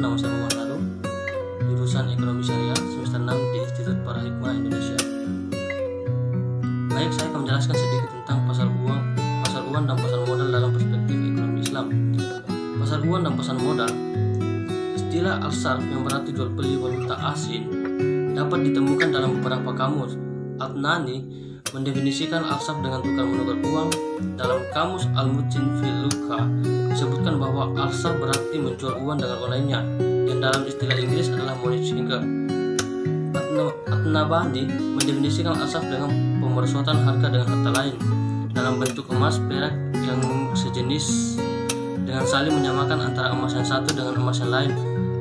nama saya Muhammad Lalu, jurusan Ekonomi Syariah semester 6 di Institut Para Hikmah Indonesia. Baik, saya akan menjelaskan sedikit tentang pasar uang dan pasar modal dalam perspektif ekonomi Islam. Pasar uang dan pasar modal, istilah al-sarf yang berarti jual beli valuta asing, dapat ditemukan dalam beberapa kamus. Adnani mendefinisikan al-sarf dengan tukar menukar uang. Dalam kamus Al-Mutin fil Luqa disebutkan bahwa al-sarf berarti menjual uang dengan uang lainnya, yang dalam istilah Inggris adalah money changer. At-Nabhani mendefinisikan al-sarf dengan pemersuatan harga dengan harta lain dalam bentuk emas, perak yang sejenis, dengan saling menyamakan antara emas yang satu dengan emas yang lain,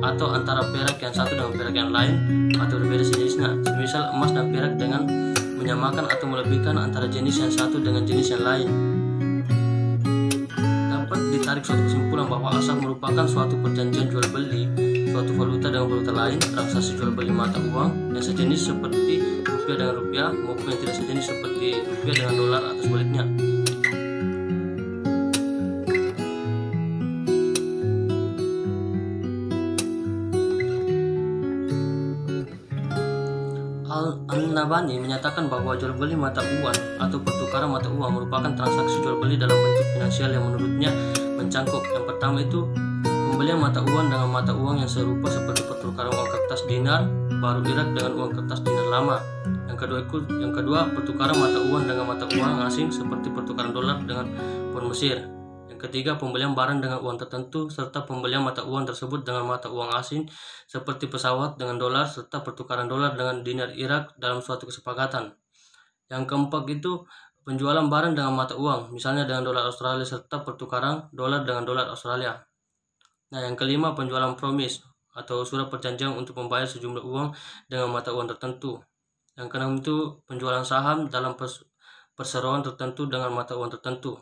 atau antara perak yang satu dengan perak yang lain, atau berbeda sejenisnya. Semisal emas dan perak dengan menyamakan atau melebihkan antara jenis yang satu dengan jenis yang lain. Dapat ditarik suatu kesimpulan bahwa al-sarf merupakan suatu perjanjian jual beli suatu valuta dengan valuta lain, transaksi jual beli mata uang yang sejenis seperti rupiah dengan rupiah maupun yang tidak sejenis seperti rupiah dengan dolar atau sebaliknya. Al-Nabhani menyatakan bahwa jual beli mata uang atau pertukaran mata uang merupakan transaksi jual beli dalam bentuk finansial yang menurutnya mencangkup. Yang pertama itu pembelian mata uang dengan mata uang yang serupa seperti pertukaran uang kertas dinar baru Irak dengan uang kertas dinar lama. Yang kedua pertukaran mata uang dengan mata uang asing seperti pertukaran dolar dengan pound Mesir. Yang ketiga pembelian barang dengan uang tertentu serta pembelian mata uang tersebut dengan mata uang asing seperti pesawat dengan dolar serta pertukaran dolar dengan dinar Irak dalam suatu kesepakatan. Yang keempat itu penjualan barang dengan mata uang, misalnya dengan dolar Australia serta pertukaran dolar dengan dolar Australia. Nah, yang kelima penjualan promise atau surat perjanjian untuk membayar sejumlah uang dengan mata uang tertentu. Yang keenam itu penjualan saham dalam perseroan tertentu dengan mata uang tertentu.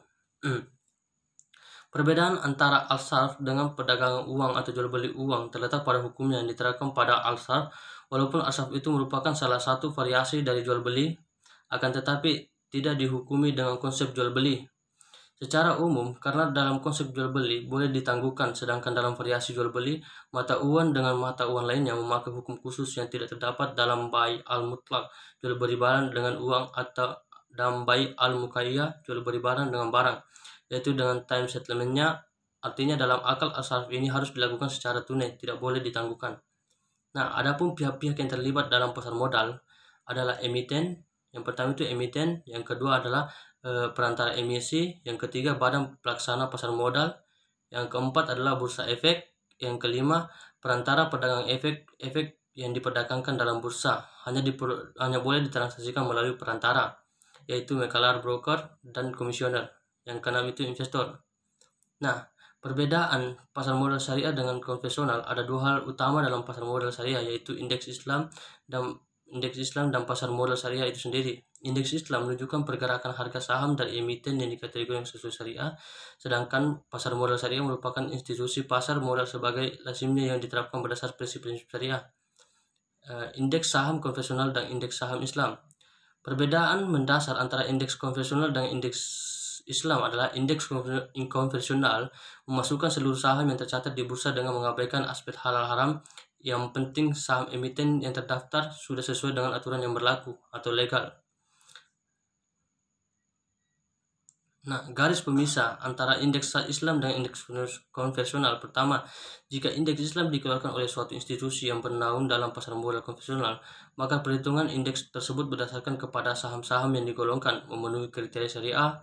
Perbedaan antara al-sarf dengan perdagangan uang atau jual beli uang terletak pada hukumnya yang diterapkan pada al-sarf. Walaupun al-sarf itu merupakan salah satu variasi dari jual beli, akan tetapi tidak dihukumi dengan konsep jual beli secara umum, karena dalam konsep jual beli boleh ditangguhkan, sedangkan dalam variasi jual beli mata uang dengan mata uang lainnya memakai hukum khusus yang tidak terdapat dalam bai al-mutlaq jual beli barang dengan uang atau dalam bai al-muqayyad jual beli barang dengan barang, yaitu dengan time settlementnya. Artinya dalam akal al-sarf ini harus dilakukan secara tunai, tidak boleh ditangguhkan. Nah, adapun pihak-pihak yang terlibat dalam pasar modal adalah emiten. Yang pertama itu emiten, yang kedua adalah perantara emisi, yang ketiga badan pelaksana pasar modal, yang keempat adalah bursa efek, yang kelima perantara pedagang efek yang diperdagangkan dalam bursa hanya boleh ditransaksikan melalui perantara, yaitu mekalar, broker, dan komisioner. Yang keenam itu investor. Nah, perbedaan pasar modal syariah dengan konvensional, ada dua hal utama dalam pasar modal syariah, yaitu indeks Islam dan pasar modal syariah itu sendiri. Indeks Islam menunjukkan pergerakan harga saham dari emiten yang dikategorikan sesuai syariah, sedangkan pasar modal syariah merupakan institusi pasar modal sebagai lazimnya yang diterapkan berdasar prinsip-prinsip syariah. Indeks saham konvensional dan indeks saham Islam. Perbedaan mendasar antara indeks konvensional dan indeks Islam adalah indeks konvensional memasukkan seluruh saham yang tercatat di bursa dengan mengabaikan aspek halal haram. Yang penting saham emiten yang terdaftar sudah sesuai dengan aturan yang berlaku atau legal. Nah, garis pemisah antara indeks Islam dan indeks konvensional. Pertama, jika indeks Islam dikeluarkan oleh suatu institusi yang bernaung dalam pasar modal konvensional, maka perhitungan indeks tersebut berdasarkan kepada saham-saham yang digolongkan memenuhi kriteria syariah.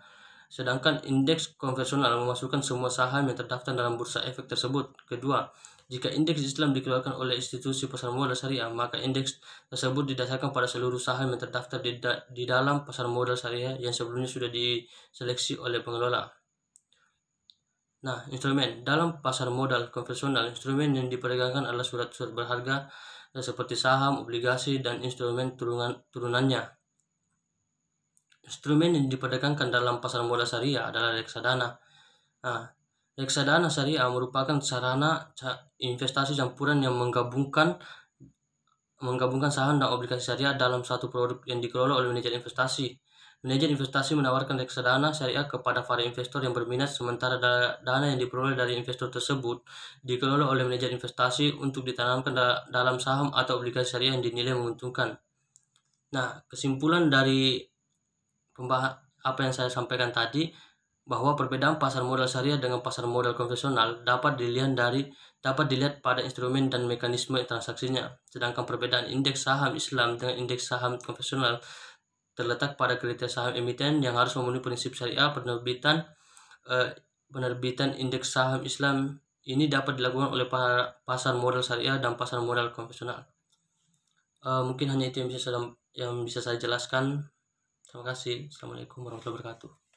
Sedangkan indeks konvensional memasukkan semua saham yang terdaftar dalam bursa efek tersebut. Kedua, jika indeks Islam dikeluarkan oleh institusi pasar modal syariah, maka indeks tersebut didasarkan pada seluruh saham yang terdaftar di dalam pasar modal syariah yang sebelumnya sudah diseleksi oleh pengelola. Nah, instrumen dalam pasar modal konvensional, instrumen yang diperdagangkan adalah surat-surat berharga seperti saham, obligasi, dan instrumen turunannya. Instrumen yang diperdagangkan dalam pasar modal syariah adalah reksadana. Nah, reksadana syariah merupakan sarana investasi campuran yang menggabungkan saham dan obligasi syariah dalam satu produk yang dikelola oleh manajer investasi. Manajer investasi menawarkan reksadana syariah kepada para investor yang berminat, sementara dana yang diperoleh dari investor tersebut dikelola oleh manajer investasi untuk ditanamkan dalam saham atau obligasi syariah yang dinilai menguntungkan. Nah, kesimpulan dari apa yang saya sampaikan tadi, bahwa perbedaan pasar modal syariah dengan pasar modal konvensional dapat dilihat pada instrumen dan mekanisme transaksinya. Sedangkan perbedaan indeks saham Islam dengan indeks saham konvensional terletak pada kriteria saham emiten yang harus memenuhi prinsip syariah. Penerbitan indeks saham Islam ini dapat dilakukan oleh pasar modal syariah dan pasar modal konvensional. Mungkin hanya itu yang bisa saya jelaskan. Terima kasih. Assalamualaikum warahmatullahi wabarakatuh.